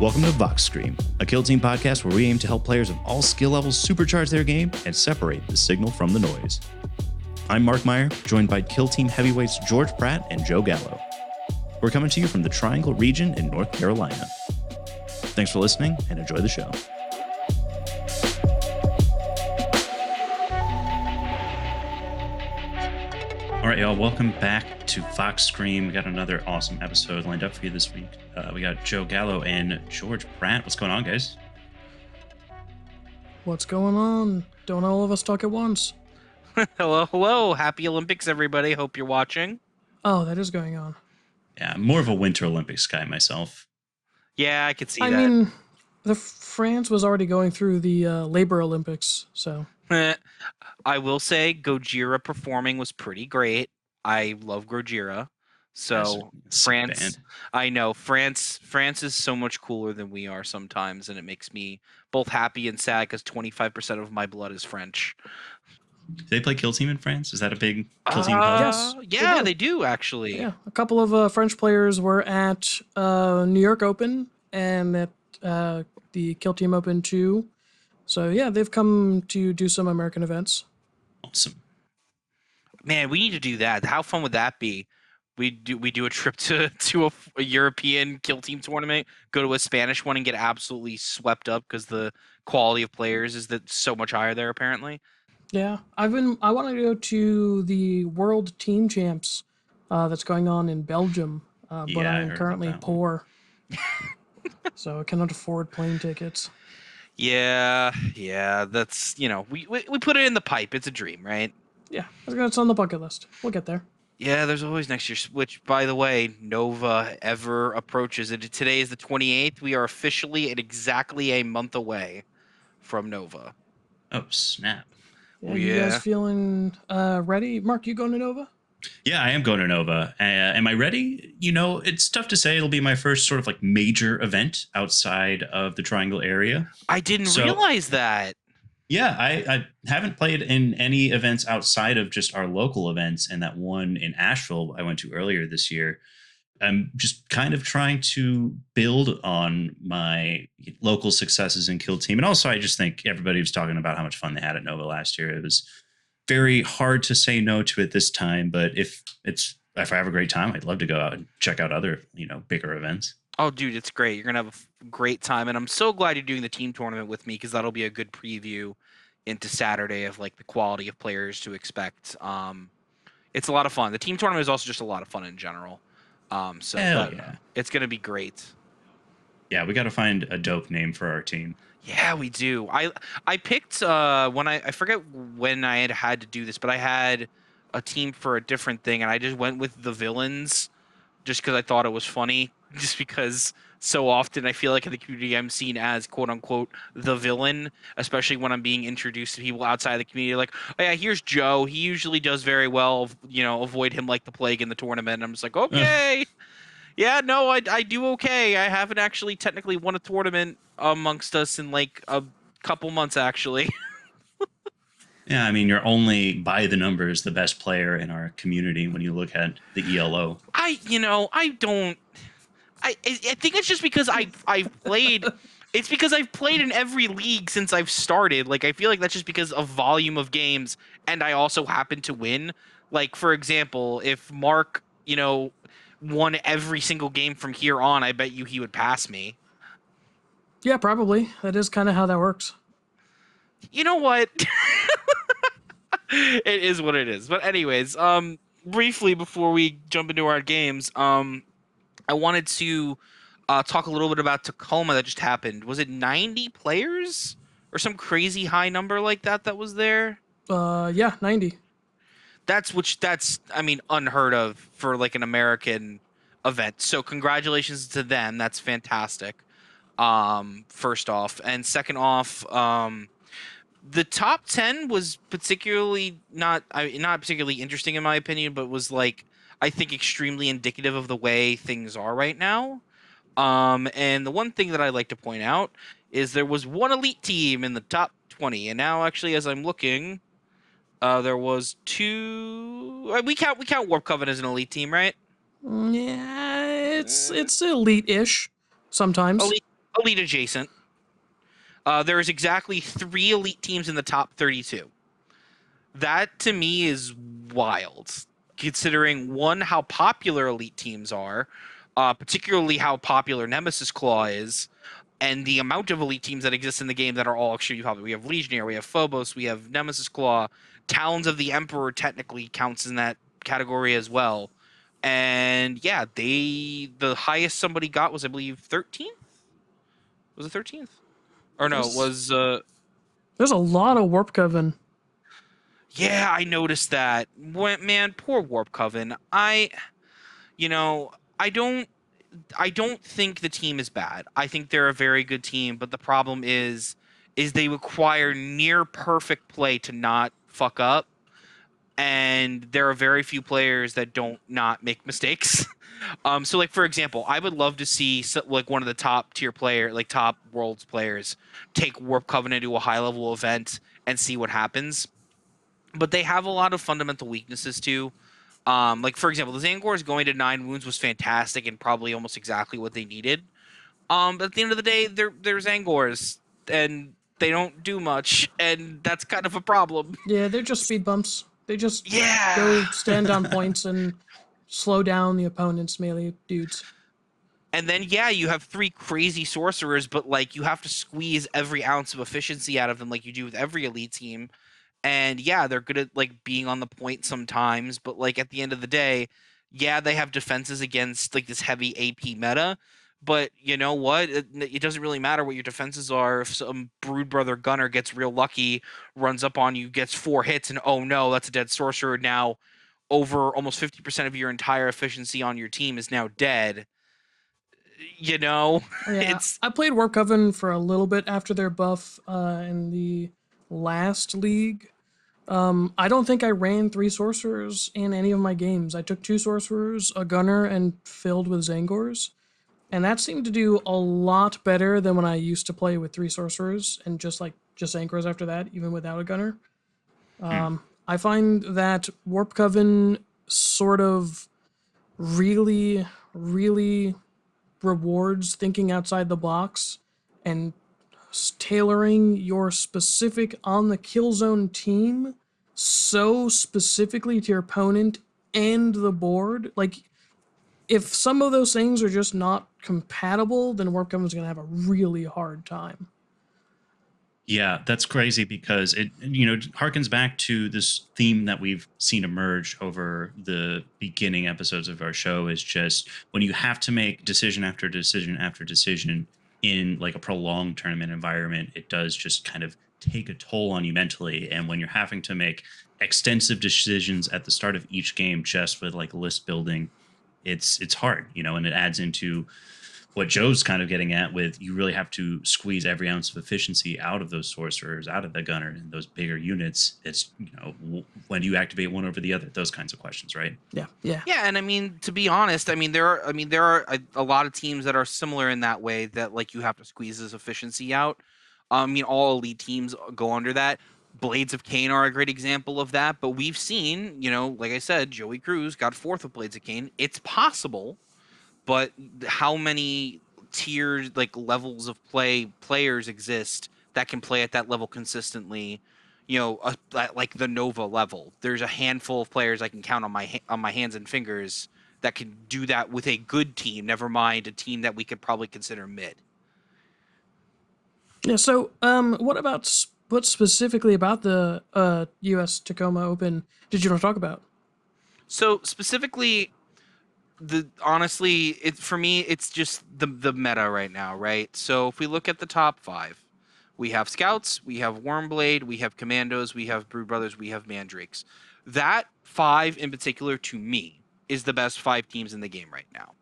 Welcome to Vox Scream, a Kill Team podcast where we aim to help players of all skill levels supercharge their game and separate the signal from the noise. I'm Mark Meyer, joined by Kill Team heavyweights George Pratt and Joe Gallo. We're coming to you from the Triangle region in North Carolina. Thanks for listening and enjoy the show. All right, y'all, welcome back to Vox Scream. We got another awesome episode lined up for you this week. We got Joe Gallo and George Pratt. What's going on, guys? What's going on? Don't all of us talk at once? Hello. Happy Olympics, everybody. Hope you're watching. Oh, that is going on. Yeah, I'm more of a Winter Olympics guy myself. Yeah, I could see that. I mean, France was already going through the Labor Olympics, so... I will say Gojira performing was pretty great. I love Gojira. So France, band. I know France is so much cooler than we are sometimes, and it makes me both happy and sad because 25% of my blood is French. Do they play Kill Team in France? Is that a big Kill Team hub? Yes. Yeah, they do actually. Yeah, a couple of French players were at New York Open and at the Kill Team Open too. So yeah, they've come to do some American events. Awesome. Man, we need to do that. How fun would that be? We do a trip to a European Kill Team tournament, go to a Spanish one, and get absolutely swept up because the quality of players is that so much higher there apparently. Yeah, I want to go to the World Team Champs that's going on in Belgium, but I'm currently poor, so I cannot afford plane tickets. Yeah, that's, we put it in the pipe. It's a dream, right? Yeah, it's on the bucket list. We'll get there. Yeah, there's always next year, which, by the way, Nova ever approaches. Today is the 28th. We are officially at exactly a month away from Nova. Oh, snap. Yeah, you guys feeling ready? Mark, you going to Nova? Yeah, I am going to Nova. Am I ready? It's tough to say. It'll be my first sort of like major event outside of the Triangle area. I didn't realize that. Yeah, I haven't played in any events outside of just our local events, and that one in Asheville I went to earlier this year. I'm just kind of trying to build on my local successes in Kill Team. And also, I just think everybody was talking about how much fun they had at Nova last year. It was very hard to say no to it this time, but if I have a great time, I'd love to go out and check out other, bigger events. Oh, dude, it's great. You're going to have a great time. And I'm so glad you're doing the team tournament with me because that'll be a good preview into Saturday of like the quality of players to expect. It's a lot of fun. The team tournament is also just a lot of fun in general. It's going to be great. Yeah, we got to find a dope name for our team. Yeah, we do. I picked I forget when I had to do this, but I had a team for a different thing, and I just went with the villains just because I thought it was funny. Just because so often I feel like in the community I'm seen as quote unquote the villain, especially when I'm being introduced to people outside the community. Like, oh yeah, here's Joe. He usually does very well. Avoid him like the plague in the tournament. And I'm just like, okay. Yeah, no, I do okay. I haven't actually technically won a tournament amongst us in like a couple months, actually. Yeah, I mean, you're only by the numbers the best player in our community when you look at the ELO. I think it's just because I've played. It's because I've played in every league since I've started. Like, I feel like that's just because of volume of games, and I also happen to win. Like, for example, if Mark, won every single game from here on, I bet you he would pass me. Yeah, probably. That is kind of how that works. You know what? It is what it is. But anyways, briefly before we jump into our games, I wanted to talk a little bit about Tacoma that just happened. Was it 90 players or some crazy high number like that was there? Yeah, 90. That's unheard of for like an American event. So congratulations to them. That's fantastic. First off, and second off, the top 10 was particularly not particularly interesting in my opinion, but was like, I think, extremely indicative of the way things are right now. And the one thing that I like to point out is there was one elite team in the top 20, and now actually as I'm looking, there was two. We count Warp Coven as an elite team, right? Yeah, it's elite-ish sometimes. Elite adjacent. There is exactly 3 elite teams in the top 32. That to me is wild, considering one, how popular elite teams are, particularly how popular Nemesis Claw is, and the amount of elite teams that exist in the game that are all extremely popular. We have Legionnaire, we have Phobos, we have Nemesis Claw, Talons of the Emperor technically counts in that category as well. And yeah, the highest somebody got was, I believe, 13th. Was it 13th? Or no, it was there's a lot of Warp Coven. Yeah, I noticed that. Man, poor Warp Coven. You know, I don't I don't think the team is bad. I think they're a very good team, but the problem is they require near perfect play to not fuck up, and there are very few players that don't not make mistakes. So like for example, I would love to see like one of the top tier player, like top worlds players, take Warp Covenant to a high level event and see what happens. But they have a lot of fundamental weaknesses too. Like for example, the Zangors going to 9 wounds was fantastic and probably almost exactly what they needed. But at the end of the day, they're Zangors and they don't do much, and that's kind of a problem. Yeah, they're just speed bumps. They just Yeah. go stand on points and slow down the opponent's melee dudes. And then yeah, you have 3 crazy sorcerers, but like you have to squeeze every ounce of efficiency out of them, like you do with every elite team. And yeah, they're good at like being on the point sometimes, but like at the end of the day, yeah, they have defenses against like this heavy AP meta. But you know what? It doesn't really matter what your defenses are. If some Brood Brother Gunner gets real lucky, runs up on you, gets 4 hits, and oh no, that's a dead sorcerer. Now, over almost 50% of your entire efficiency on your team is now dead. You know, Yeah, it's I played Warp Coven for a little bit after their buff in the last league. I don't think I ran 3 sorcerers in any of my games. I took 2 sorcerers, a gunner, and filled with Zangors. And that seemed to do a lot better than when I used to play with 3 sorcerers and just Zangors after that, even without a gunner. I find that Warp Coven sort of really, really rewards thinking outside the box and tailoring your specific on the kill zone team so specifically to your opponent and the board. Like, if some of those things are just not compatible, then Warp Coven's going to have a really hard time. Yeah, that's crazy because it harkens back to this theme that we've seen emerge over the beginning episodes of our show, is just when you have to make decision after decision after decision in like a prolonged tournament environment, it does just kind of take a toll on you mentally. And when you're having to make extensive decisions at the start of each game just with like list building, it's hard, and it adds into what Joe's kind of getting at with, you really have to squeeze every ounce of efficiency out of those sorcerers, out of the gunner, and those bigger units. It's, when do you activate one over the other? Those kinds of questions, right? Yeah. And I mean, to be honest, there are a lot of teams that are similar in that way, that like you have to squeeze this efficiency out. All elite teams go under that. Blades of Cain are a great example of that, but we've seen, like I said, Joey Cruz got 4th with Blades of Cain. It's possible, but how many tiered like levels of players exist that can play at that level consistently? Like the Nova level, there's a handful of players I can count on my hands and fingers that can do that with a good team, never mind a team that we could probably consider mid. Yeah, so what specifically about the US Tacoma Open did you want to talk about? So specifically, honestly, for me, it's just the meta right now, right? So if we look at the top 5, we have Scouts, we have Wormblade, we have Commandos, we have Brood Brothers, we have Mandrakes. That 5 in particular, to me, is the best 5 teams in the game right now.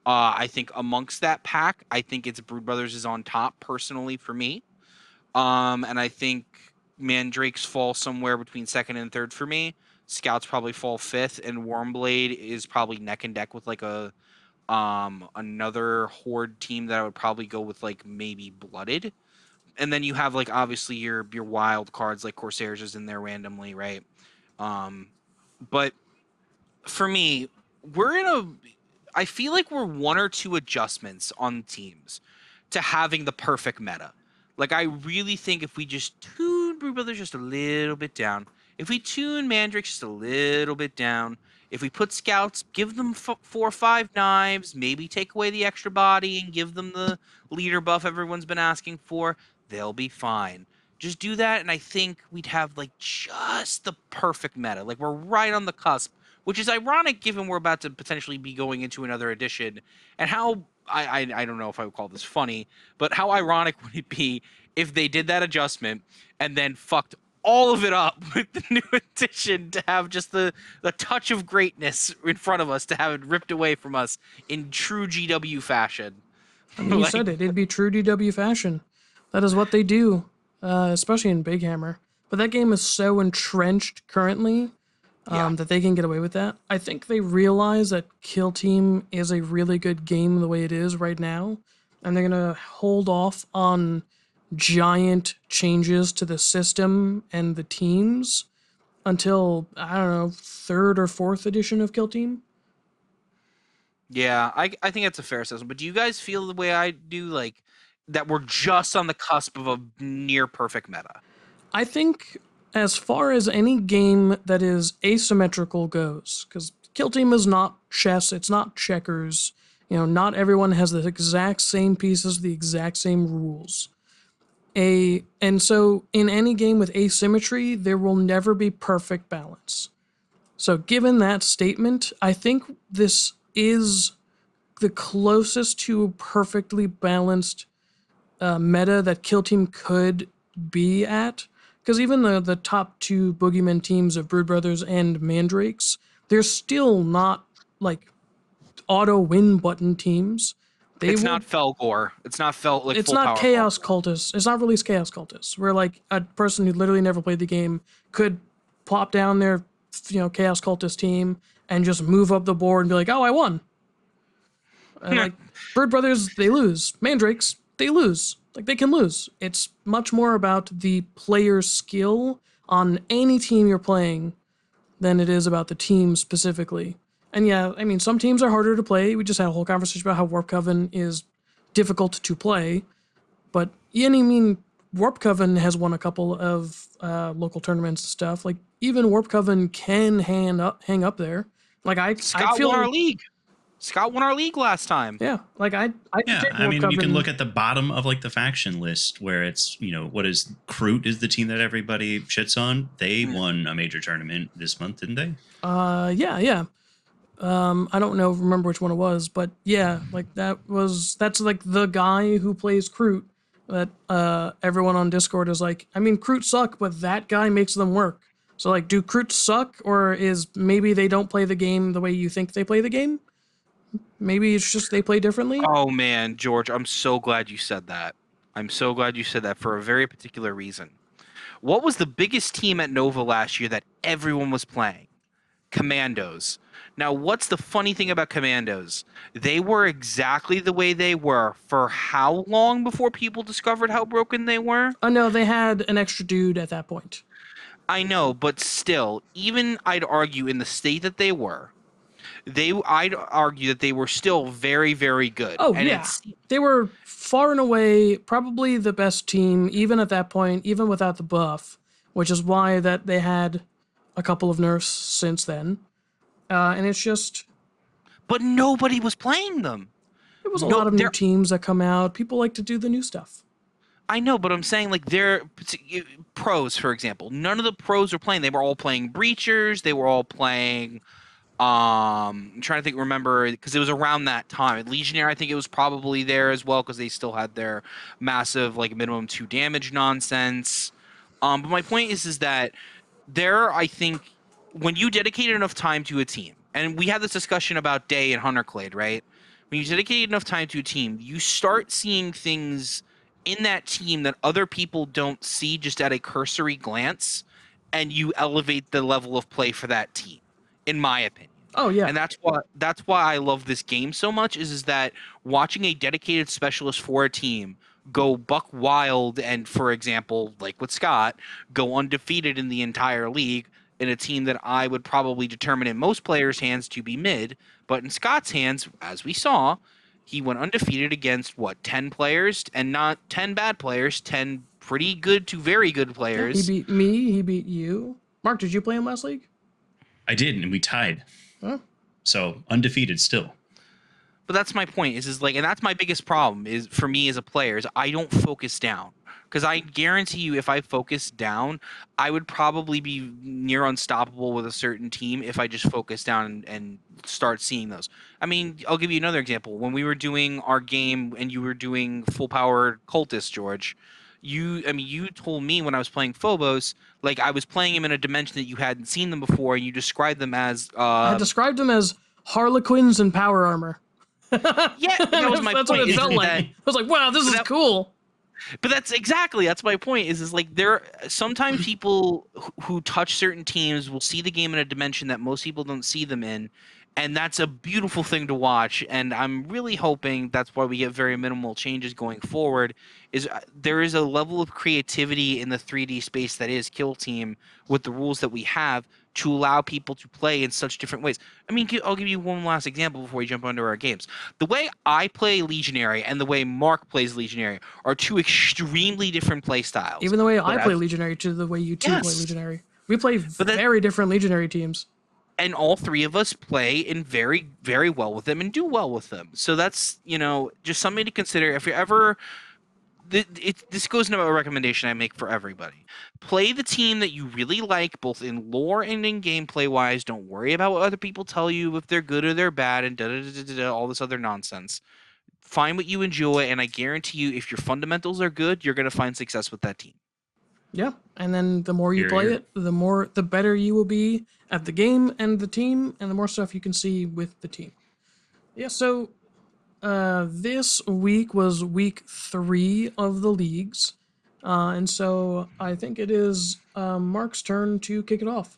I think amongst that pack, I think it's Brood Brothers is on top personally for me. And I think Mandrakes fall somewhere between 2nd and 3rd for me. Scouts probably fall 5th, and Wormblade is probably neck and neck with like another Horde team that I would probably go with, like maybe Blooded. And then you have like obviously your wild cards like Corsairs is in there randomly, right? But for me, I feel like we're 1 or 2 adjustments on teams. to having the perfect meta. Like, I really think if we just tune Brood Brothers just a little bit down, if we tune Mandrakes just a little bit down, if we put scouts, give them 4 or 5 knives, maybe take away the extra body and give them the leader buff everyone's been asking for, they'll be fine. Just do that, and I think we'd have like just the perfect meta. Like, we're right on the cusp, which is ironic given we're about to potentially be going into another edition, and how I don't know if I would call this funny, but how ironic would it be if they did that adjustment and then fucked all of it up with the new edition to have just the touch of greatness in front of us, to have it ripped away from us in true GW fashion. I mean, you said it. It'd be true GW fashion. That is what they do, especially in Big Hammer. But that game is so entrenched currently that they can get away with that. I think they realize that Kill Team is a really good game the way it is right now, and they're going to hold off on giant changes to the system and the teams until, I don't know, 3rd or 4th edition of Kill Team. Yeah, I think that's a fair assessment. But do you guys feel the way I do, like, that we're just on the cusp of a near perfect meta? I think as far as any game that is asymmetrical goes, because Kill Team is not chess, it's not checkers, not everyone has the exact same pieces, the exact same rules. And so in any game with asymmetry, there will never be perfect balance. So given that statement, I think this is the closest to perfectly balanced meta that Kill Team could be at. Because even the top 2 Boogeyman teams of Brood Brothers and Mandrakes, they're still not like auto win button teams. It's not Felgor. It's not it's not Chaos Cultists. It's not released Chaos Cultists, where like a person who literally never played the game could plop down their Chaos Cultist team and just move up the board and be like, oh, I won. And like Brood Brothers, they lose. Mandrakes, they lose. Like, they can lose. It's much more about the player's skill on any team you're playing than it is about the team specifically. And yeah, I mean, some teams are harder to play. We just had a whole conversation about how Warp Coven is difficult to play. But, I mean, Warp Coven has won a couple of local tournaments and stuff. Like, even Warp Coven can hang up there. Like, Scott won our league. Scott won our league last time. Yeah, like I mean, you can look at the bottom of like the faction list where it's, what is Kroot is the team that everybody shits on. They won a major tournament this month, didn't they? Yeah. I don't remember which one it was, but yeah, like that's like the guy who plays Kroot that everyone on Discord is like, I mean, Kroot suck, but that guy makes them work. So like, do Kroot suck, or is maybe they don't play the game the way you think they play the game? Maybe it's just they play differently? Oh, man, George, I'm so glad you said that. I'm so glad you said that for a very particular reason. What was the biggest team at Nova last year that everyone was playing? Commandos. Now, what's the funny thing about Commandos? They were exactly the way they were for how long before people discovered how broken they were? Oh, no, they had an extra dude at that point. I know, but still, even I'd argue in the state that they were, I'd argue that they were still very, very good. Oh, and yeah. They were far and away probably the best team, even at that point, even without the buff, which is why that they had a couple of nerfs since then. And it's just... But nobody was playing them. There was a lot of new teams that come out. People like to do the new stuff. I know, but I'm saying, like, they're pros, for example. None of the pros were playing. They were all playing Breachers. They were all playing... I'm trying to remember, because it was around that time. Legionnaire, I think it was probably there as well, because they still had their massive, like, minimum 2 damage nonsense. But my point is that I think, when you dedicated enough time to a team, and we had this discussion about Day and Hunterclade, right? When you dedicate enough time to a team, you start seeing things in that team that other people don't see just at a cursory glance, and you elevate the level of play for that team, in my opinion. Oh yeah, and that's why I love this game so much. Is that watching a dedicated specialist for a team go buck wild and, for example, like with Scott, go undefeated in the entire league in a team that I would probably determine in most players' hands to be mid, but in Scott's hands, as we saw, He went undefeated against 10 players, and not 10 bad players, 10 pretty good to very good players. Yeah, he beat me. He beat you. Mark, did you play him last league? I did, and we tied. Huh? So undefeated still. But that's my point. Is like, and that's my biggest problem is for me as a player is I don't focus down. Because I guarantee you, if I focused down, I would probably be near unstoppable with a certain team if I just focus down and start seeing those. I mean, I'll give you another example. When we were doing our game and you were doing full power cultist, George, you told me when I was playing Phobos, like I was playing him in a dimension that you hadn't seen them before, and you described them as I described them as Harlequins in power armor. Yeah, that was my that's point. What it felt like. I was like, wow, this is cool. But that's my point is like sometimes people who touch certain teams will see the game in a dimension that most people don't see them in, and that's a beautiful thing to watch. And I'm really hoping that's why we get very minimal changes going forward. Is there is a level of creativity in the 3D space that is Kill Team with the rules that we have to allow people to play in such different ways. I mean, I'll give you one last example before we jump into our games. The way I play Legionary and the way Mark plays Legionary are two extremely different play styles. Even the way I play Legionary to the way you two play Legionary. We play very different Legionary teams. And all three of us play in very, very well with them and do well with them. So that's, just something to consider. If you're ever... this goes into a recommendation I make for everybody. Play the team that you really like, both in lore and in gameplay wise. Don't worry about what other people tell you if they're good or they're bad and all this other nonsense. Find what you enjoy, and I guarantee you, if your fundamentals are good, you're going to find success with that team. Yeah, and then the more you play it, the better you will be at the game and the team, and the more stuff you can see with the team. Yeah, so this week was week 3 of the leagues, and so I think it is Mark's turn to kick it off.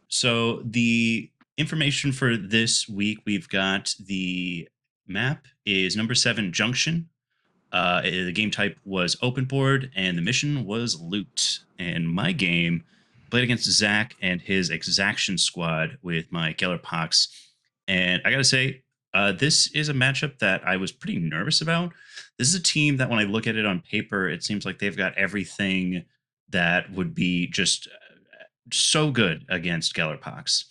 So the information for this week, we've got the map is number 7 Junction. The game type was open board, and the mission was loot. And my game played against Zach and his Exaction squad with my Gellerpox. And I got to say, this is a matchup that I was pretty nervous about. This is a team that when I look at it on paper, it seems like they've got everything that would be just so good against Gellerpox.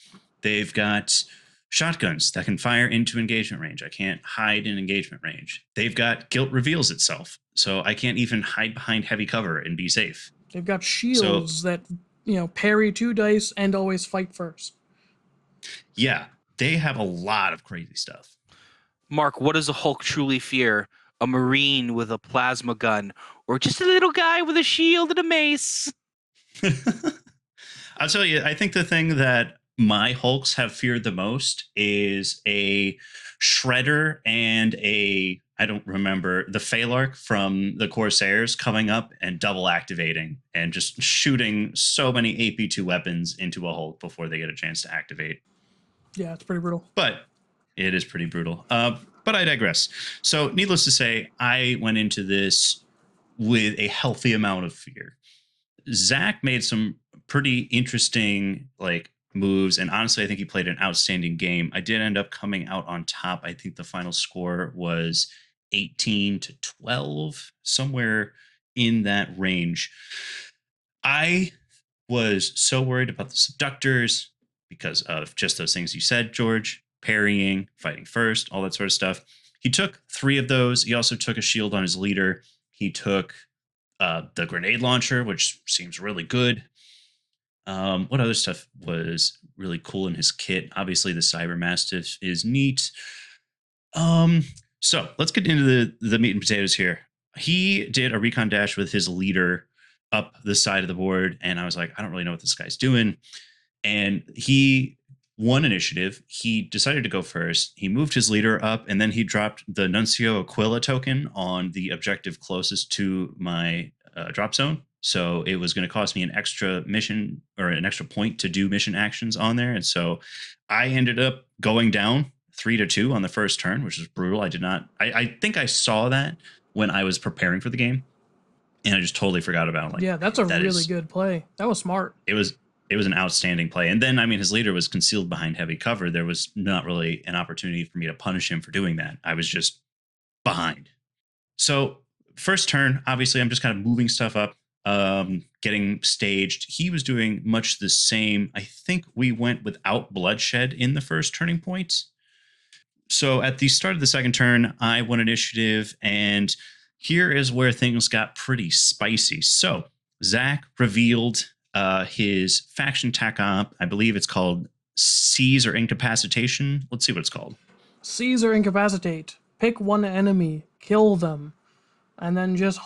They've got shotguns that can fire into engagement range. I can't hide in engagement range. They've got guilt reveals itself, so I can't even hide behind heavy cover and be safe. They've got shields that, parry 2 dice and always fight first. Yeah, they have a lot of crazy stuff. Mark, what does a Hulk truly fear? A Marine with a plasma gun, or just a little guy with a shield and a mace? I'll tell you, I think the thing that my Hulks have feared the most is a Shredder and I don't remember, the Phalarch from the Corsairs coming up and double activating and just shooting so many AP2 weapons into a Hulk before they get a chance to activate. Yeah, it's pretty brutal. But it is pretty brutal. But I digress. So needless to say, I went into this with a healthy amount of fear. Zach made some pretty interesting moves, and honestly I think he played an outstanding game. I did end up coming out on top. I think the final score was 18-12, somewhere in that range. I was so worried about the subductors because of just those things you said, George: parrying, fighting first, all that sort of stuff. He took 3 of those. He also took a shield on his leader. He took the grenade launcher, which seems really good. What other stuff was really cool in his kit? Obviously, the Cyber Mastiff is neat. So let's get into the meat and potatoes here. He did a recon dash with his leader up the side of the board, and I was like, I don't really know what this guy's doing. And he won initiative. He decided to go first. He moved his leader up, and then he dropped the Nuncio Aquila token on the objective closest to my drop zone. So it was going to cost me an extra mission or an extra point to do mission actions on there. And so I ended up going down 3-2 on the first turn, which was brutal. I think I saw that when I was preparing for the game, and I just totally forgot about it. Yeah, that's a really good play. That was smart. It was an outstanding play. And then, his leader was concealed behind heavy cover. There was not really an opportunity for me to punish him for doing that. I was just behind. So first turn, obviously, I'm just kind of moving stuff up, getting staged. He was doing much the same. I think we went without bloodshed in the first turning point. So at the start of the second turn, I won initiative, and here is where things got pretty spicy. So Zach revealed his faction tac op. I believe it's called Seize or Incapacitation. Let's see what it's called. Seize or Incapacitate. Pick one enemy, kill them, and then just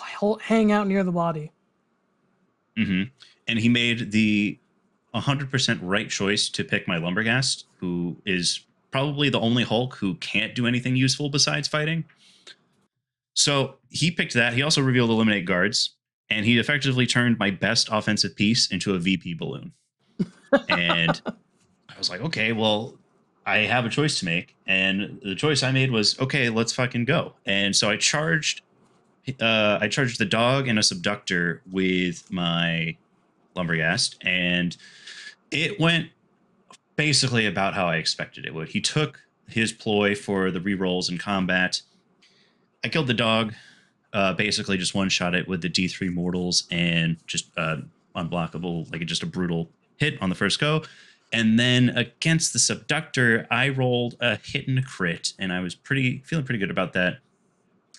hang out near the body. Mm-hmm. And he made the 100% right choice to pick my Lumberghast, who is probably the only Hulk who can't do anything useful besides fighting. So he picked that. He also revealed Eliminate Guards, and he effectively turned my best offensive piece into a VP balloon. And I was like, okay, well, I have a choice to make. And the choice I made was, okay, let's fucking go. And so I charged the dog and a subductor with my Lumberghast, and it went basically about how I expected it would. He took his ploy for the rerolls in combat. I killed the dog, basically just one-shot it with the D3 mortals and just unblockable, like just a brutal hit on the first go. And then against the subductor, I rolled a hit and a crit, and I was feeling pretty good about that.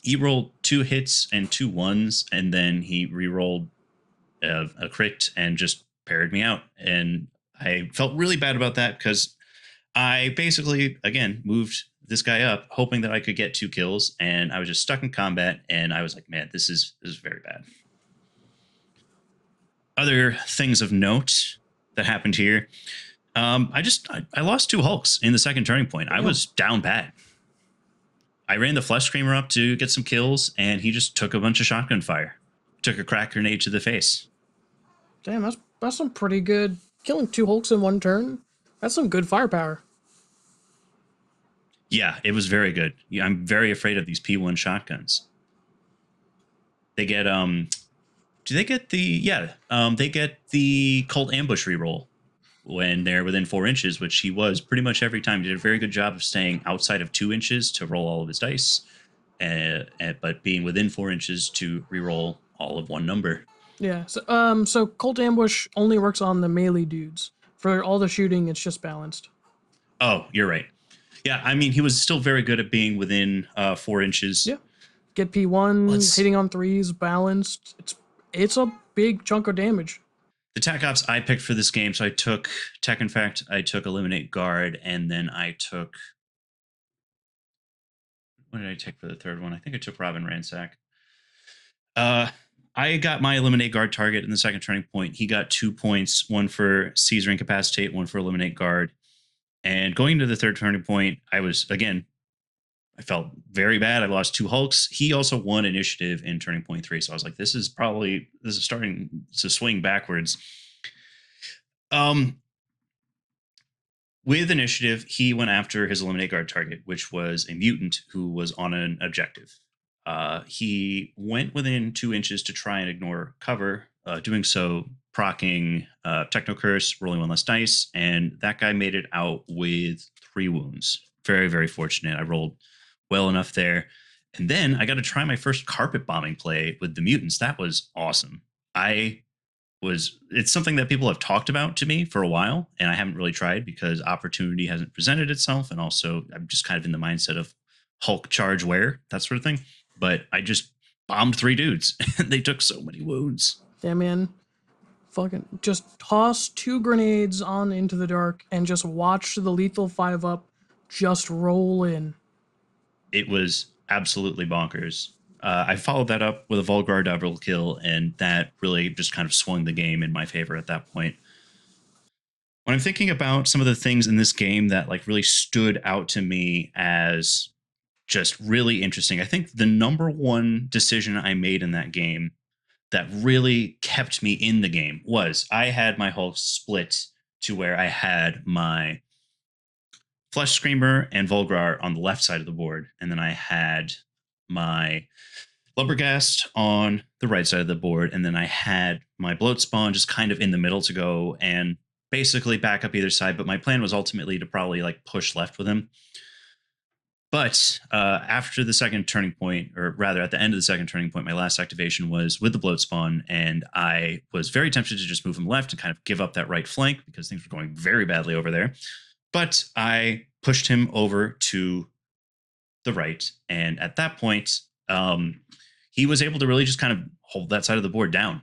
He rolled 2 hits and 2 ones, and then he re-rolled a crit and just paired me out. And I felt really bad about that because I basically, again, moved this guy up hoping that I could get 2 kills, and I was just stuck in combat, and I was like, man, this is very bad. Other things of note that happened here. I lost 2 Hulks in the second turning point. I was down bad. I ran the Flesh Screamer up to get some kills, and he just took a bunch of shotgun fire. Took a crack grenade to the face. Damn, that's some pretty good. Killing 2 Hulks in one turn, that's some good firepower. Yeah, it was very good. Yeah, I'm very afraid of these P1 shotguns. They get they get the Cult Ambush reroll when they're within 4 inches, which he was pretty much every time. He did a very good job of staying outside of 2 inches to roll all of his dice, but being within 4 inches to reroll all of one number. Yeah, so Cult Ambush only works on the melee dudes. For all the shooting, it's just balanced. Oh, you're right. Yeah, I mean, he was still very good at being within 4 inches. Yeah. Get P1, hitting on 3s, balanced. It's a big chunk of damage. The Tac Ops I picked for this game, so I took Tech Infect, I took Eliminate Guard, and then I took... What did I take for the third one? I think I took Robin Ransack. I got my Eliminate Guard target in the second turning point. He got 2 points, one for Seize or Incapacitate, one for Eliminate Guard. And going into the third turning point, I felt very bad. I lost 2 Hulks. He also won initiative in turning point 3. So I was like, this is starting to swing backwards. With initiative, he went after his Eliminate Guard target, which was a mutant who was on an objective. He went within 2 inches to try and ignore cover, doing so proccing Techno Curse, rolling 1 less dice, and that guy made it out with 3 wounds. Very, very fortunate. I rolled well enough there. And then I got to try my first carpet bombing play with the mutants. That was awesome. It's something that people have talked about to me for a while, and I haven't really tried because opportunity hasn't presented itself. And also I'm just kind of in the mindset of Hulk charge where, that sort of thing. But I just bombed 3 dudes and they took so many wounds. Yeah, man. Fucking just toss 2 grenades on into the dark and just watch the lethal 5-up just roll in. It was absolutely bonkers. I followed that up with a Volgar double kill, and that really just kind of swung the game in my favor at that point. When I'm thinking about some of the things in this game that like really stood out to me as just really interesting, I think the number one decision I made in that game that really kept me in the game was I had my Hulk split to where I had my Flesh Screamer and Volgar on the left side of the board, and then I had my Lumberghast on the right side of the board, and then I had my Bloat Spawn just kind of in the middle to go and basically back up either side, but my plan was ultimately to probably like push left with him. But after the second turning point, or rather at the end of the second turning point, my last activation was with the bloat spawn, and I was very tempted to just move him left and kind of give up that right flank because things were going very badly over there. But I pushed him over to the right, and at that point, he was able to really just kind of hold that side of the board down.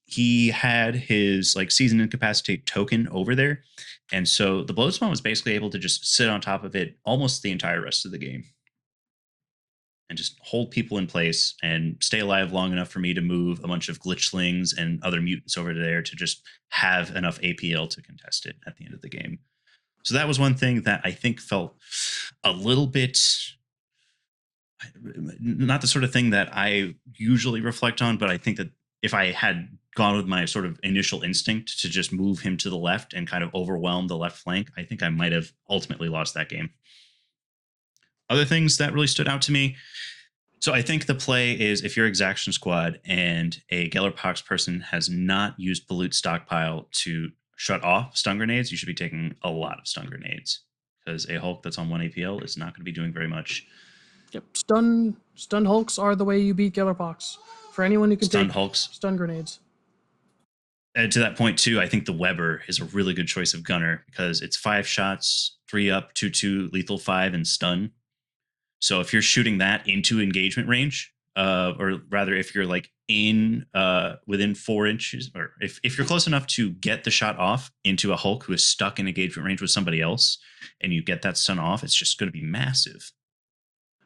He had his like season incapacitate token over there, and so the bloat spawn was basically able to just sit on top of it almost the entire rest of the game and just hold people in place and stay alive long enough for me to move a bunch of glitchlings and other mutants over there to just have enough APL to contest it at the end of the game. So that was one thing that I think felt a little bit not the sort of thing that I usually reflect on, but I think that if I had gone with my sort of initial instinct to just move him to the left and kind of overwhelm the left flank, I think I might have ultimately lost that game. Other things that really stood out to me. So I think the play is if you're Exaction squad and a Gellerpox person has not used Balut stockpile to shut off stun grenades, you should be taking a lot of stun grenades because a Hulk that's on 1 APL is not going to be doing very much. Yep, stun Hulks are the way you beat Gellerpox. For anyone who can stun take Hulks, stun grenades. And to that point too, I think the Weber is a really good choice of gunner because it's 5 shots, 3 up, 2/2, lethal 5, and stun. So if you're shooting that into engagement range, or rather if you're like in within 4 inches, or if you're close enough to get the shot off into a Hulk who is stuck in engagement range with somebody else, and you get that stun off, it's just going to be massive.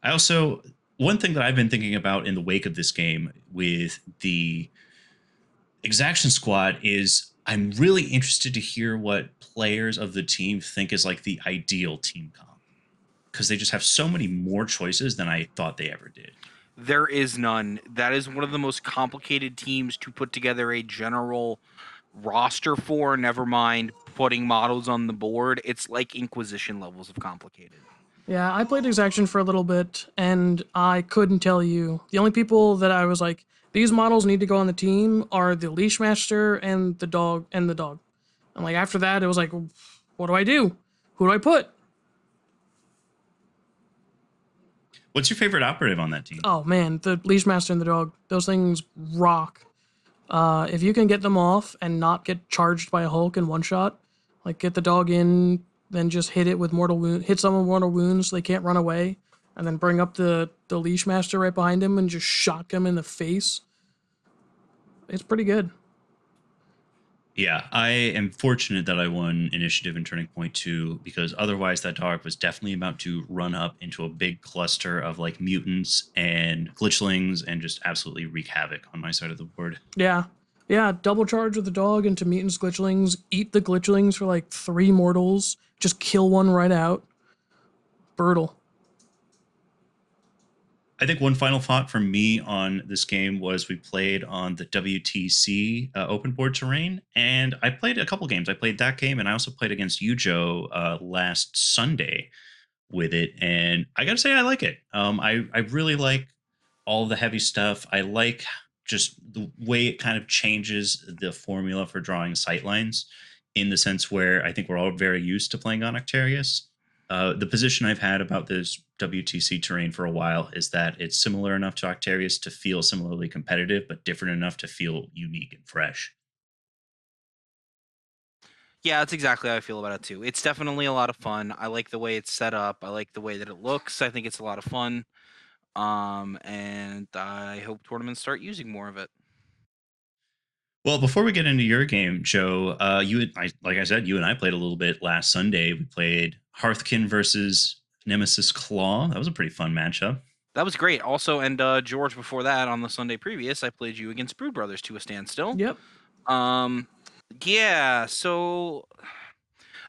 I also, one thing that I've been thinking about in the wake of this game with the Exaction squad is I'm really interested to hear what players of the team think is like the ideal team comp because they just have so many more choices than I thought they ever did. There is none. That is one of the most complicated teams to put together a general roster for, never mind putting models on the board. It's like Inquisition levels of complicated. Yeah, I played Exaction for a little bit, and I couldn't tell you. The only people that I was like, these models need to go on the team are the Leash Master and the dog. And like, after that, it was like, what do I do? Who do I put? What's your favorite operative on that team? Oh, man, the Leash Master and the dog. Those things rock. If you can get them off and not get charged by a Hulk in one shot, like get the dog in, then just hit it with hit someone with mortal wounds so they can't run away, and then bring up the Leash Master right behind him and just shock him in the face. It's pretty good. Yeah, I am fortunate that I won initiative in Turning Point 2 because otherwise that dog was definitely about to run up into a big cluster of like mutants and glitchlings and just absolutely wreak havoc on my side of the board. Yeah. Yeah, double charge with the dog into mutants, glitchlings, eat the glitchlings for like 3 mortals, just kill one right out. Brutal. I think one final thought for me on this game was we played on the WTC open board terrain, and I played a couple games. I played that game, and I also played against you, Joe, last Sunday with it, and I gotta say I like it. I really like all the heavy stuff. I like just the way it kind of changes the formula for drawing sightlines in the sense where I think we're all very used to playing on Octarius. The position I've had about this WTC terrain for a while is that it's similar enough to Octarius to feel similarly competitive, but different enough to feel unique and fresh. Yeah, that's exactly how I feel about it too. It's definitely a lot of fun. I like the way it's set up. I like the way that it looks. I think it's a lot of fun. And I hope tournaments start using more of it. Well, before we get into your game, Joe, like I said, you and I played a little bit last Sunday. We played Hearthkin versus Nemesis Claw. That was a pretty fun matchup. That was great. Also, and George, before that, on the Sunday previous, I played you against Brood Brothers to a standstill. Yep. Yeah. So,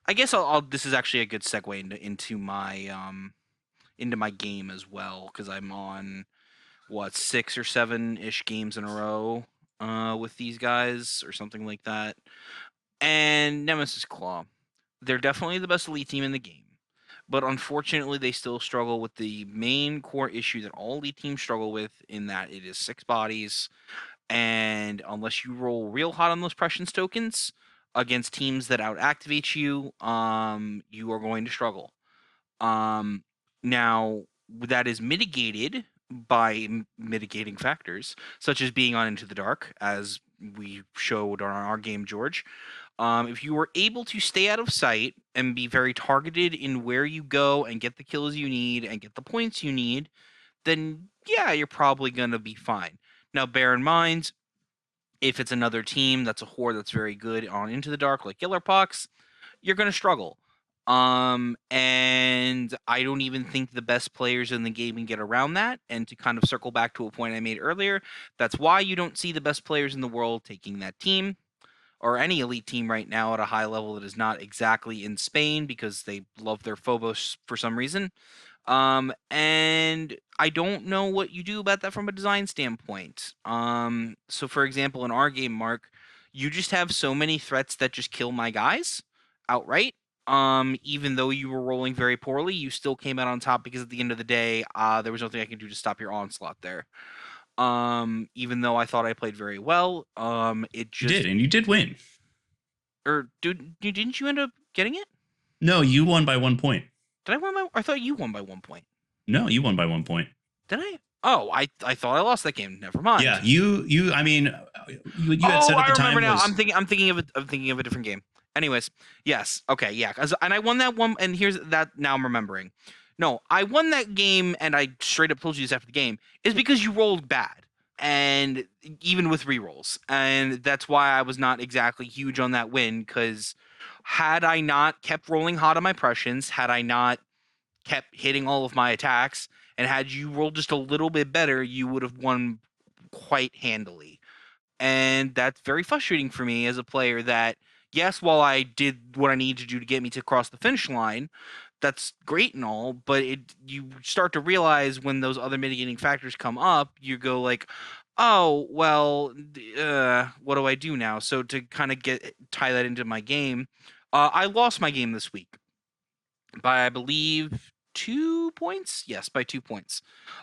I guess I'll this is actually a good segue into my game as well because I'm on what 6 or 7 ish games in a row with these guys or something like that. And Nemesis Claw, they're definitely the best elite team in the game. But unfortunately, they still struggle with the main core issue that all elite teams struggle with, in that it is 6 bodies. And unless you roll real hot on those prescience tokens against teams that out activate you, you are going to struggle. Um, Now, that is mitigated by mitigating factors, such as being on Into the Dark, as we showed on our game, George. If you were able to stay out of sight and be very targeted in where you go and get the kills you need and get the points you need, then yeah, you're probably going to be fine. Now, bear in mind, if it's another team that's a horde that's very good on Into the Dark, like Gellerpox, you're going to struggle. And I don't even think the best players in the game can get around that. And to kind of circle back to a point I made earlier, that's why you don't see the best players in the world taking that team or any elite team right now at a high level that is not exactly in Spain because they love their Phobos for some reason. And I don't know what you do about that from a design standpoint. So for example, in our game, Mark, you just have so many threats that just kill my guys outright. Even though you were rolling very poorly, you still came out on top because at the end of the day, there was nothing I could do to stop your onslaught there. Even though I thought I played very well, it just you did, and you did win. Or didn't you end up getting it? No, you won by 1 point. Did I win by? I thought you won by 1 point. No, you won by 1 point. Did I? Oh, I thought I lost that game. Never mind. Yeah, you. I mean, you had said at the time. I remember now. I'm thinking of a different game. Anyways, yes, okay, yeah, and I won that one. And here's that. Now I'm remembering. No, I won that game, and I straight up told you this after the game is because you rolled bad, and even with rerolls, and that's why I was not exactly huge on that win. Because had I not kept rolling hot on my Prussians, had I not kept hitting all of my attacks, and had you rolled just a little bit better, you would have won quite handily. And that's very frustrating for me as a player that, yes, while I did what I need to do to get me to cross the finish line, that's great and all, but you start to realize when those other mitigating factors come up, you go like, oh, well, what do I do now? So to kind of tie that into my game, I lost my game this week by, I believe, 2 points. Yes, by 2 points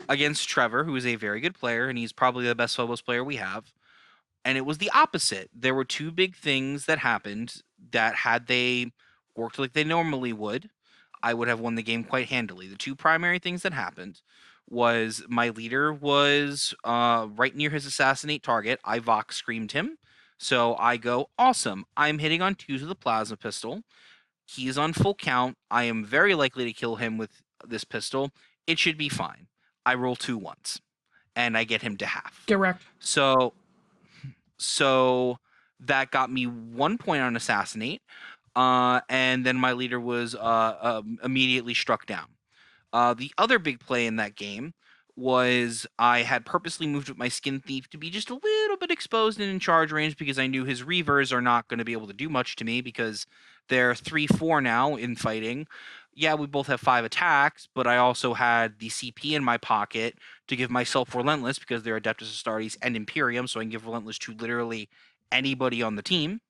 against Trevor, who is a very good player, and he's probably the best Phobos player we have. And it was the opposite. There were two big things that happened that had they worked like they normally would, I would have won the game quite handily. The two primary things that happened was my leader was right near his assassinate target. I Vox screamed him. So I go, awesome. I'm hitting on 2s with a plasma pistol. He is on full count. I am very likely to kill him with this pistol. It should be fine. I roll 2 once, and I get him to half. Get wrecked. So that got me 1 point on assassinate, and then my leader was immediately struck down. The other big play in that game was I had purposely moved with my skin thief to be just a little bit exposed and in charge range because I knew his reavers are not going to be able to do much to me because they're 3-4 now in fighting. Yeah, we both have 5 attacks, but I also had the CP in my pocket to give myself Relentless because they're Adeptus Astartes and Imperium, so I can give Relentless to literally anybody on the team.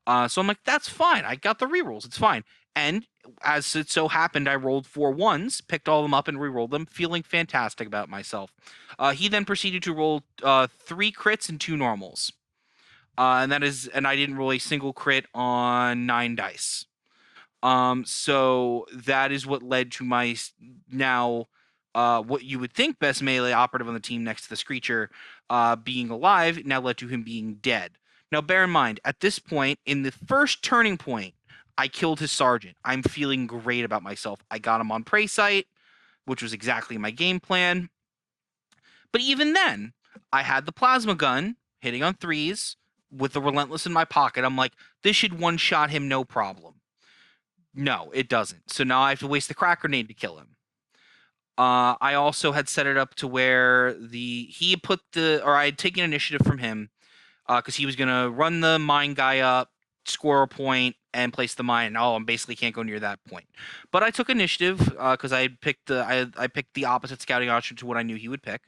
So I'm like, that's fine. I got the rerolls. It's fine. And as it so happened, I rolled 4 1s, picked all of them up and re-rolled them, feeling fantastic about myself. He then proceeded to roll 3 crits and 2 normals. And I didn't roll a single crit on 9 dice. So that is what led to my now what you would think best melee operative on the team next to the Screecher being alive now led to him being dead. Now, bear in mind, at this point, in the first turning point, I killed his sergeant. I'm feeling great about myself. I got him on prey sight, which was exactly my game plan. But even then, I had the plasma gun hitting on 3s with the Relentless in my pocket. I'm like, this should one-shot him no problem. No, it doesn't. So now I have to waste the crack grenade to kill him. I also had set it up to where I had taken initiative from him because he was going to run the mine guy up, score a point, and place the mine. I basically can't go near that point. But I took initiative because I picked the opposite scouting option to what I knew he would pick.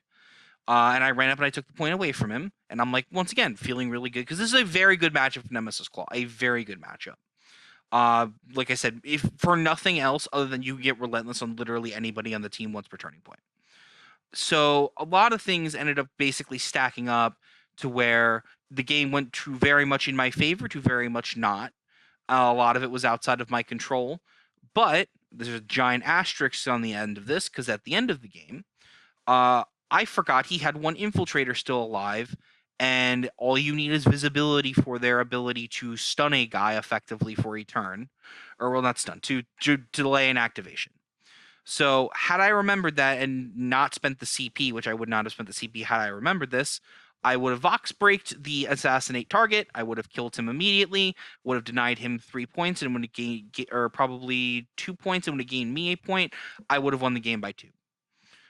And I ran up and I took the point away from him. And I'm like, once again, feeling really good because this is a very good matchup for Nemesis Claw. A very good matchup. Like I said, if for nothing else other than you get Relentless on literally anybody on the team once per turning point. So a lot of things ended up basically stacking up to where the game went to very much in my favor to very much not. A lot of it was outside of my control. But there's a giant asterisk on the end of this, because at the end of the game, I forgot he had one infiltrator still alive, and all you need is visibility for their ability to stun a guy effectively for a turn, or well, not stun, to delay an activation. So had I remembered that and not spent the CP, which I would not have spent the CP had I remembered this, I would have Vox braked the assassinate target. I would have killed him immediately, would have denied him 3 points, and would have gained, or probably 2 points, and would have gained me a point. I would have won the game by 2.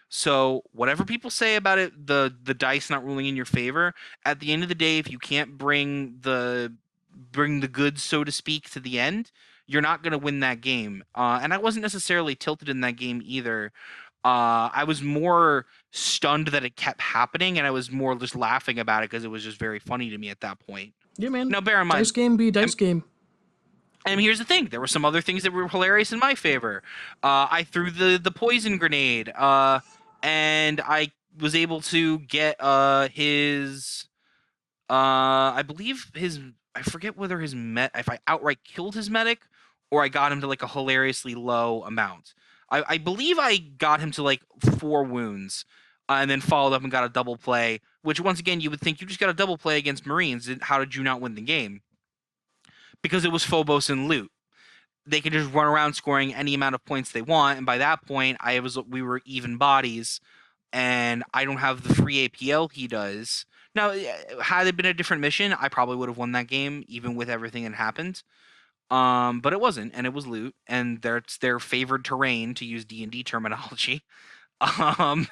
So whatever people say about it, the dice not ruling in your favor, at the end of the day, if you can't bring the goods, so to speak, to the end, you're not going to win that game. And I wasn't necessarily tilted in that game either. I was more stunned that it kept happening, and I was more just laughing about it because it was just very funny to me at that point. Yeah, man. Now, bear in mind, dice game be dice game. And here's the thing: there were some other things that were hilarious in my favor. I threw the poison grenade, and I was able to get his. I believe his. I forget whether his if I outright killed his medic, or I got him to like a hilariously low amount. I believe I got him to like 4 wounds, and then followed up and got a double play. Which once again, you would think you just got a double play against Marines. How did you not win the game? Because it was Phobos and loot. They could just run around scoring any amount of points they want, and by that point, we were even bodies, and I don't have the free APL he does. Now, had it been a different mission, I probably would have won that game, even with everything that happened. But it wasn't, and it was loot, and it's their favored terrain, to use D&D terminology. Yeah,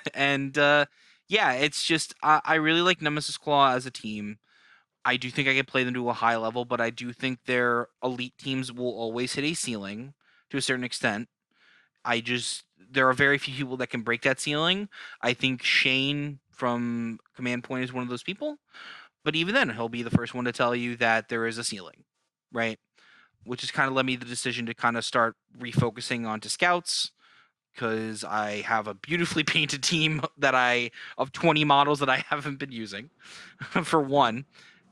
it's just I really like Nemesis Claw as a team. I do think I can play them to a high level, but I do think their elite teams will always hit a ceiling to a certain extent. There are very few people that can break that ceiling. I think Shane from Command Point is one of those people, but even then, he'll be the first one to tell you that there is a ceiling, right? Which has kind of led me the decision to kind of start refocusing onto scouts, because I have a beautifully painted team of 20 models that I haven't been using, for one.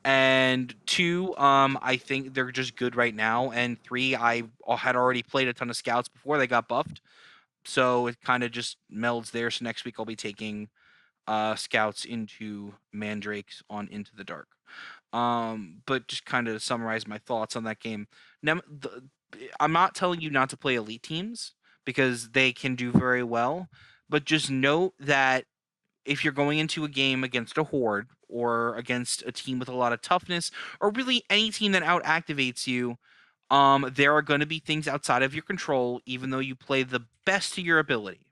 And 2, I think they're just good right now. And 3, I had already played a ton of scouts before they got buffed, so it kind of just melds there. So next week I'll be taking scouts into mandrakes on Into the Dark. But just kind of to summarize my thoughts on that game, I'm not telling you not to play elite teams, because they can do very well, but just note that if you're going into a game against a horde, or against a team with a lot of toughness, or really any team that out activates you, there are going to be things outside of your control, even though you play the best to your ability.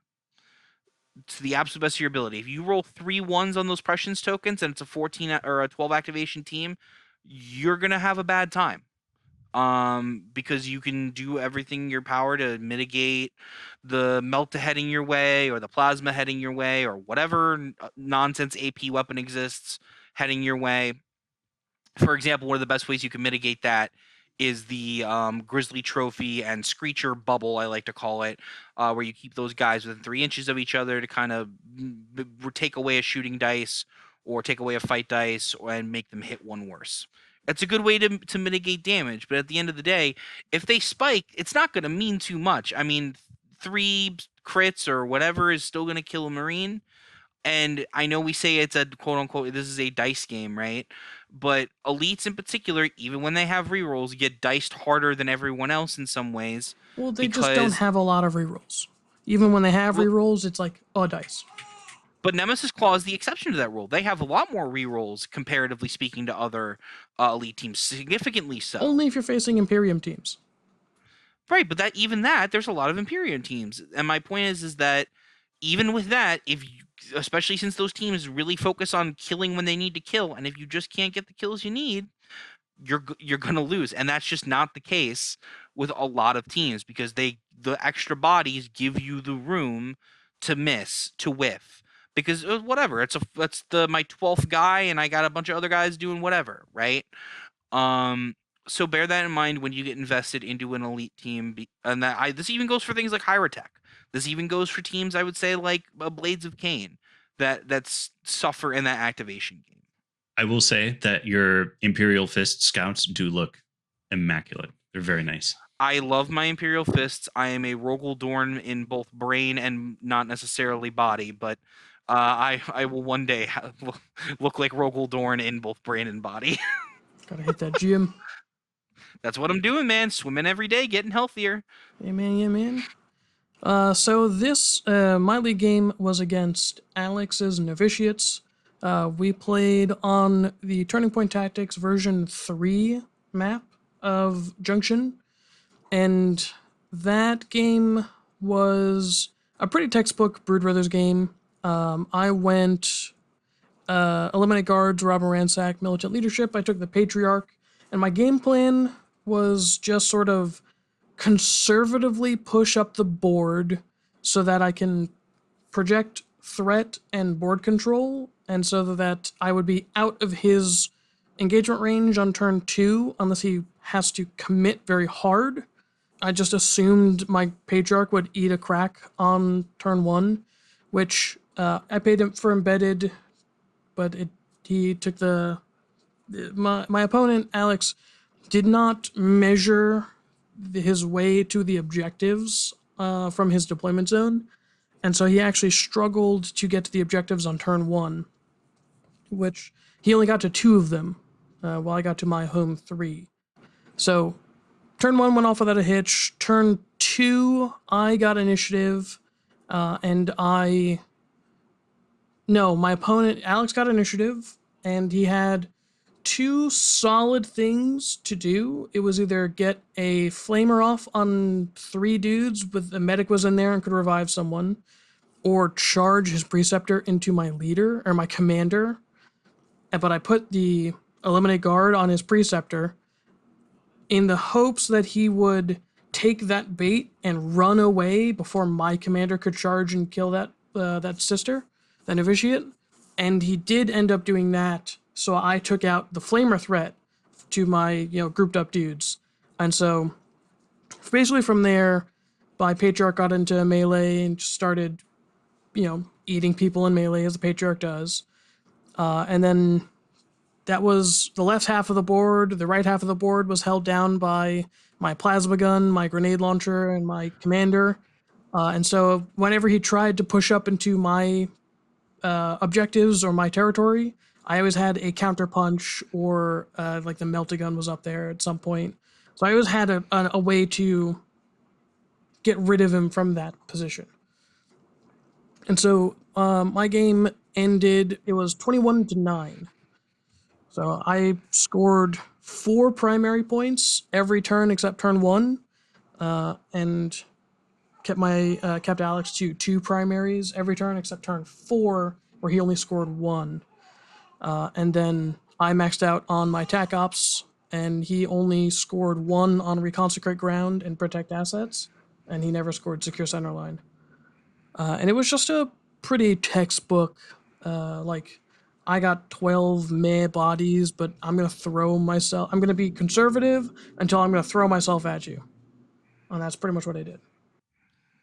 To the absolute best of your ability. If you roll 3 1s on those prescience tokens and it's a 14 or a 12 activation team, you're going to have a bad time. Because you can do everything in your power to mitigate the melt heading your way, or the plasma heading your way, or whatever nonsense AP weapon exists heading your way. For example, one of the best ways you can mitigate that is the Grizzly Trophy and Screecher Bubble, I like to call it, where you keep those guys within 3 inches of each other to kind of take away a shooting dice, or take away a fight dice, and make them hit one worse. It's a good way to mitigate damage, but at the end of the day, if they spike, it's not going to mean too much. I mean, 3 crits or whatever is still going to kill a Marine. And I know we say it's a quote-unquote, this is a dice game, right? But elites in particular, even when they have rerolls, get diced harder than everyone else in some ways. Well, they just don't have a lot of rerolls. Even when they have rerolls, it's like, dice. But Nemesis Claw is the exception to that rule. They have a lot more rerolls, comparatively speaking, to other elite teams, significantly so. Only if you're facing Imperium teams. Right, but there's a lot of Imperium teams. And my point is that even with that, especially since those teams really focus on killing when they need to kill, and if you just can't get the kills you need, you're going to lose. And that's just not the case with a lot of teams, because the extra bodies give you the room to miss, to whiff. Because whatever, that's my 12th guy, and I got a bunch of other guys doing whatever, right? So bear that in mind when you get invested into an elite team, and this even goes for things like Hyrotech. This even goes for teams, I would say, like Blades of Cain, that suffer in that activation game. I will say that your Imperial Fist scouts do look immaculate. They're very nice. I love my Imperial Fists. I am a Rogal Dorn in both brain and not necessarily body, but I will one day look like Rogal Dorn in both brain and body. Gotta hit that gym. That's what I'm doing, man. Swimming every day, getting healthier. Yeah, man. Yeah, man. So this my league game was against Alex's Novitiates. We played on the Turning Point Tactics version 3 map of Junction, and that game was a pretty textbook Brood Brothers game. I went eliminate guards, rob and ransack, militant leadership. I took the Patriarch, and my game plan was just sort of conservatively push up the board so that I can project threat and board control, and so that I would be out of his engagement range on turn 2 unless he has to commit very hard. I just assumed my Patriarch would eat a crack on turn 1, which I paid him for embedded, but he took my opponent, Alex, did not measure his way to the objectives from his deployment zone, and so he actually struggled to get to the objectives on turn 1, which he only got to 2 of them, while I got to my home 3. So turn 1 went off without a hitch. Turn 2, I got initiative, and my opponent, Alex, got initiative, and he had 2 solid things to do. It was either get a flamer off on 3 dudes with the medic was in there and could revive someone, or charge his preceptor into my leader or my commander. But I put the eliminate guard on his preceptor in the hopes that he would take that bait and run away before my commander could charge and kill that sister, that novitiate. And he did end up doing that. So I took out the flamer threat to my, grouped up dudes. And so basically from there, my Patriarch got into melee and just started, eating people in melee as the Patriarch does. And then that was the left half of the board. The right half of the board was held down by my plasma gun, my grenade launcher, and my commander. And so whenever he tried to push up into my objectives or my territory, I always had a counter punch, or like the melta gun was up there at some point. So I always had a way to get rid of him from that position. And so my game ended, it was 21-9. So I scored 4 primary points every turn except turn 1, and kept Alex to 2 primaries every turn except turn 4, where he only scored 1. And then I maxed out on my TAC Ops, and he only scored 1 on Reconsecrate Ground and Protect Assets, and he never scored Secure Centerline. And it was just a pretty textbook, I got 12 meh bodies, but I'm going to be conservative until I'm going to throw myself at you. And that's pretty much what I did.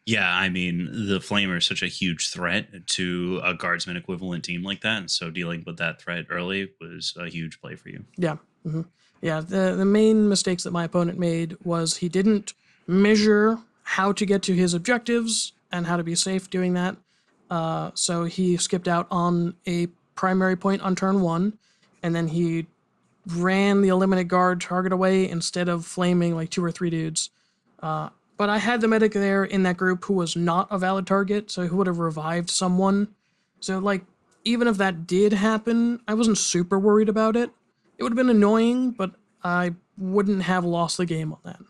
Yeah, I mean, the Flamer is such a huge threat to a Guardsman equivalent team like that, and so dealing with that threat early was a huge play for you. Yeah. Mm-hmm. Yeah, the main mistakes that my opponent made was he didn't measure how to get to his objectives and how to be safe doing that. So he skipped out on a primary point on turn 1, and then he ran the eliminate guard target away instead of flaming like 2 or 3 dudes. But I had the medic there in that group who was not a valid target, so who would have revived someone. So even if that did happen, I wasn't super worried about it. It would have been annoying, but I wouldn't have lost the game on that.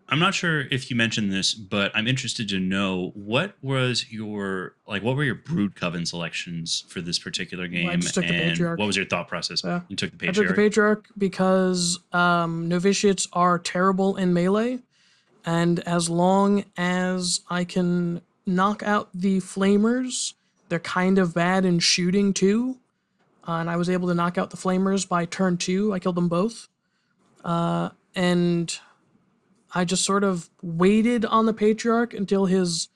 I'm not sure if you mentioned this, but I'm interested to know what were your Brood Coven selections for this particular game, I just took the Patriarch. What was your thought process? Yeah. You took the Patriarch. I took the Patriarch because Novitiates are terrible in melee, and as long as I can knock out the Flamers, they're kind of bad in shooting too. And I was able to knock out the Flamers by turn 2. I killed them both. And I just sort of waited on the Patriarch until his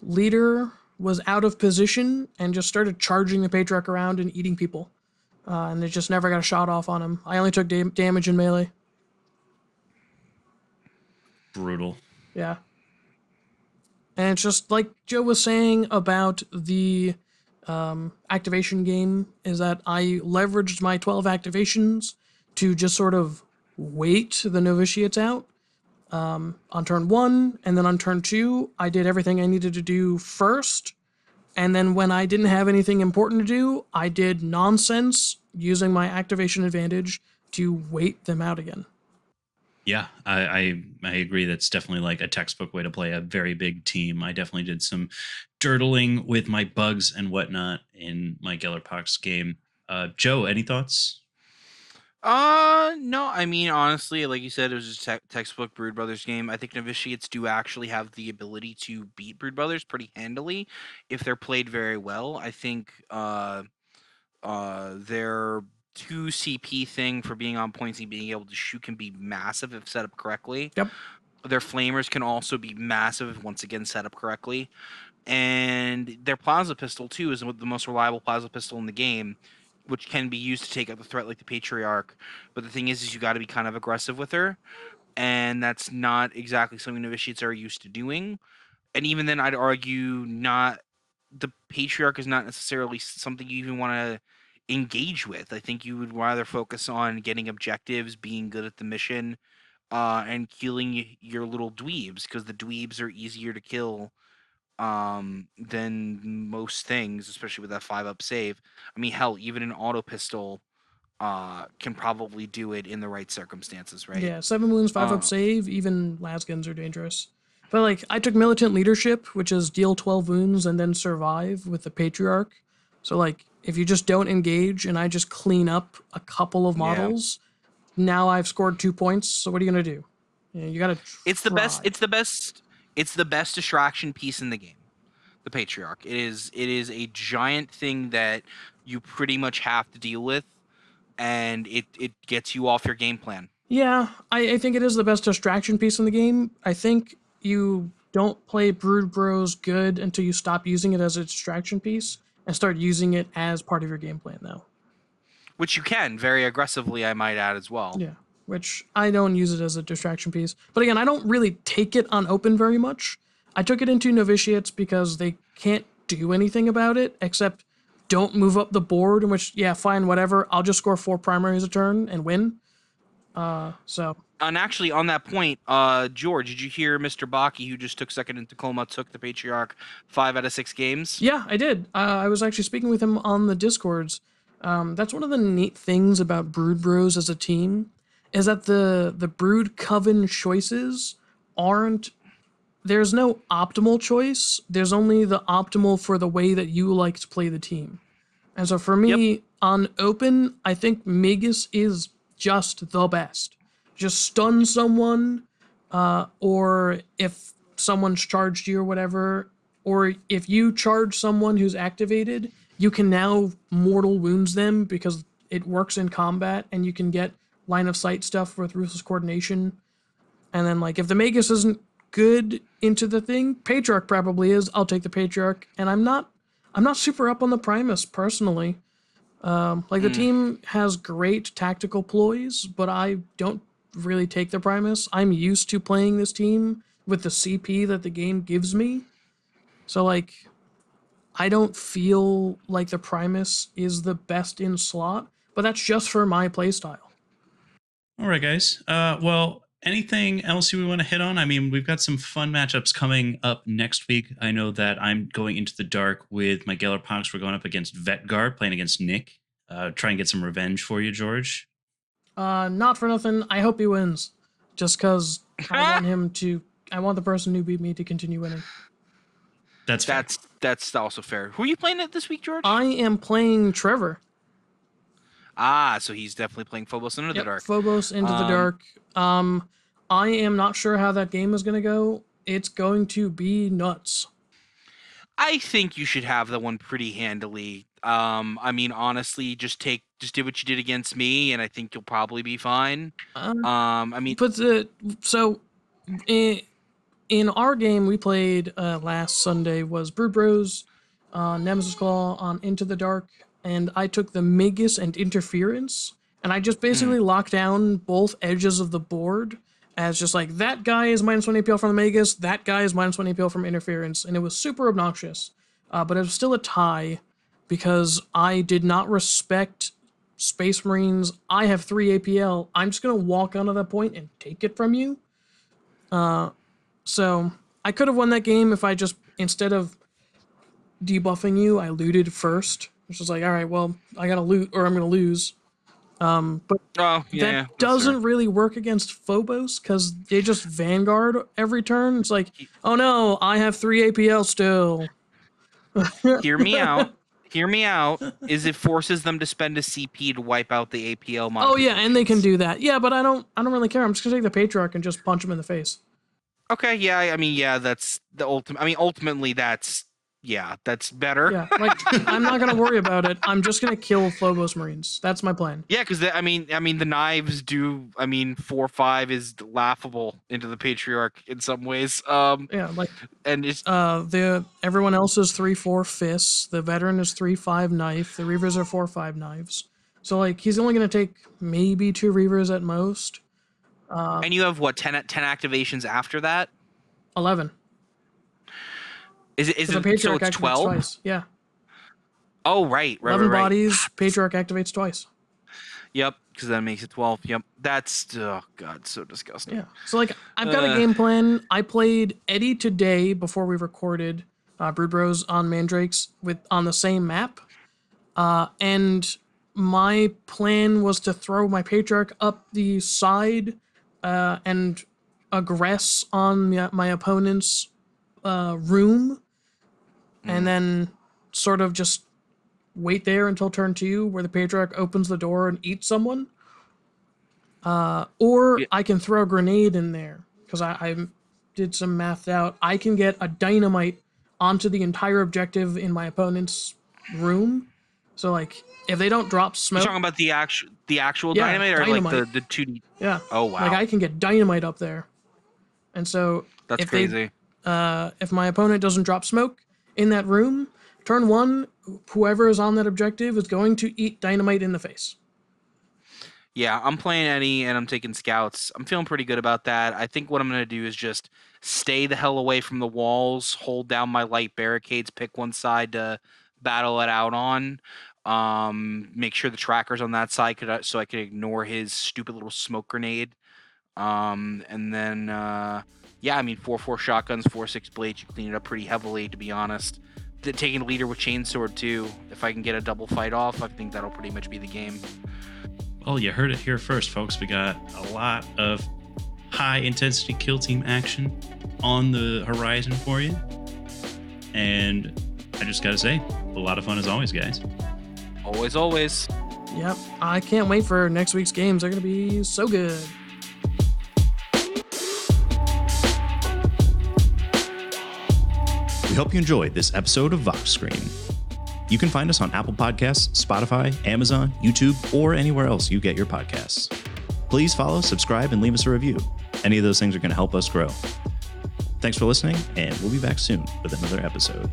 leader was out of position and just started charging the Patriarch around and eating people. And they just never got a shot off on him. I only took damage in melee. brutal. Yeah. And it's just like Joe was saying about the activation game, is that I leveraged my 12 activations to just sort of wait the Novitiates out on turn 1, and then on turn 2, I did everything I needed to do first, and then when I didn't have anything important to do, I did nonsense using my activation advantage to wait them out again. Yeah, I agree. That's definitely like a textbook way to play a very big team. I definitely did some dirtling with my bugs and whatnot in my Gellerpox game. Joe, any thoughts? No. I mean, honestly, like you said, it was just textbook Brood Brothers game. I think Novitiates do actually have the ability to beat Brood Brothers pretty handily if they're played very well. I think their 2 CP thing for being on points and being able to shoot can be massive if set up correctly. Yep. Their flamers can also be massive if once again set up correctly. And their plasma pistol too is the most reliable plasma pistol in the game, which can be used to take out the threat like the Patriarch. But the thing is you got to be kind of aggressive with her, and that's not exactly something Novitiates are used to doing. And even then, I'd argue not the Patriarch is not necessarily something you even want to engage with. I think you would rather focus on getting objectives, being good at the mission, and killing your little dweebs, because the dweebs are easier to kill than most things, especially with that 5-up save. I mean, hell, even an auto pistol can probably do it in the right circumstances, right? Yeah, 7 wounds, 5-up save, even lasguns are dangerous. But like, I took militant leadership, which is deal 12 wounds and then survive with the Patriarch. So like, if you just don't engage and I just clean up a couple of models, now I've scored 2 points. So what are you gonna do? You gotta. It's the best. It's the best distraction piece in the game. The Patriarch. It is a giant thing that you pretty much have to deal with, and it gets you off your game plan. Yeah, I think it is the best distraction piece in the game. I think you don't play Brood Bros good until you stop using it as a distraction piece and start using it as part of your game plan, though. Which you can very aggressively, I might add, as well. Yeah, which I don't use it as a distraction piece. But again, I don't really take it on open very much. I took it into Novitiates because they can't do anything about it except don't move up the board, in which, yeah, fine, whatever. I'll just score 4 primaries a turn and win. So. And actually, on that point, George, did you hear Mr. Baki, who just took second in Tacoma, took the Patriarch 5 out of 6 games? Yeah, I did. I was actually speaking with him on the Discords. That's one of the neat things about Brood Bros as a team, is that the Brood Coven choices aren't. There's no optimal choice. There's only the optimal for the way that you like to play the team. And so for me, on open, I think Magus is just the best. Just stun someone, or if someone's charged you or whatever, or if you charge someone who's activated, you can now mortal wounds them because it works in combat, and you can get line of sight stuff with Ruthless Coordination. And then, like, if the Magus isn't good into the thing, Patriarch probably is. I'll take the Patriarch, and I'm not super up on the Primus personally. The team has great tactical ploys, but I don't really take the Primus. I'm used to playing this team with the CP that the game gives me. So, like, I don't feel like the Primus is the best in slot, but that's just for my playstyle. All right, guys. Well, anything else you want to hit on? I mean, we've got some fun matchups coming up next week. I know that I'm going into the dark with my Gellerpox. We're going up against Vetgar, playing against Nick. Try and get some revenge for you, George. Not for nothing. I hope he wins. Just because I want him to. I want the person who beat me to continue winning. That's also fair. Who are you playing at this week, George? I am playing Trevor. So he's definitely playing Phobos Into the Dark. Phobos Into the Dark. I am not sure how that game is going to go. It's going to be nuts. I think you should have that one pretty handily. I mean, honestly, just do what you did against me, and I think you'll probably be fine. I mean, but in our game we played last Sunday was Brood Bros, Nemesis Claw on Into the Dark, and I took the Magus and Interference, and I just basically locked down both edges of the board, as just like, that guy is -1 APL from the Magus, that guy is -1 APL from Interference, and it was super obnoxious. But it was still a tie because I did not respect Space Marines. I have 3 APL. I'm just going to walk onto that point and take it from you. So I could have won that game if I just, instead of debuffing you, I looted first. Which was like, all right, well, I got to loot or I'm going to lose. But that doesn't really work against Phobos because they just Vanguard every turn. It's like, oh no, I have 3 APL still. Hear me out. Is it forces them to spend a CP to wipe out the APL modifications. Oh yeah, and they can do that. Yeah, but I don't really care. I'm just gonna take the Patriarch and just punch him in the face. Okay, yeah, I mean, yeah, that's the ultimate. I mean, ultimately, that's better. Yeah, like I'm not gonna worry about it. I'm just gonna kill Phobos Marines. That's my plan. Yeah, because I mean, the knives do. I mean, 4/5 is laughable into the Patriarch in some ways. Yeah, like and it's everyone else is 3/4 fists. The veteran is 3/5 knife. The Reavers are 4/5 knives. So like he's only gonna take maybe 2 Reavers at most. And you have what 10 activations after that? 11. Is it so it's 12? Twice. Yeah. Oh, right. 11 bodies, Patriarch activates twice. Yep, because that makes it 12. Yep. That's, oh, God, so disgusting. Yeah. So, like, I've got a game plan. I played Eddie today before we recorded Brood Bros on Mandrakes on the same map. And my plan was to throw my Patriarch up the side and aggress on my opponent's room. And then sort of just wait there until turn 2 where the Patriarch opens the door and eats someone. Or I can throw a grenade in there because I did some math out. I can get a dynamite onto the entire objective in my opponent's room. So like if they don't drop smoke. You're talking about the actual dynamite or dynamite. Like the 2D? Yeah. Oh wow. Like I can get dynamite up there. And so that's crazy. If my opponent doesn't drop smoke in that room, turn 1, whoever is on that objective is going to eat dynamite in the face. Yeah, I'm playing Eddie and I'm taking scouts. I'm feeling pretty good about that. I think what I'm going to do is just stay the hell away from the walls, hold down my light barricades, pick one side to battle it out on. Make sure the tracker's on that side so I could ignore his stupid little smoke grenade. And then... yeah, I mean, 4/4 shotguns, 4/6 blades, you clean it up pretty heavily, to be honest. Taking a leader with chainsword, too. If I can get a double fight off, I think that'll pretty much be the game. Well, you heard it here first, folks. We got a lot of high-intensity kill team action on the horizon for you. And I just got to say, a lot of fun as always, guys. Always, always. Yep, I can't wait for next week's games. They're going to be so good. We hope you enjoyed this episode of Vox Screen. You can find us on Apple Podcasts, Spotify, Amazon, YouTube, or anywhere else you get your podcasts. Please follow, subscribe, and leave us a review. Any of those things are going to help us grow. Thanks for listening, and we'll be back soon with another episode.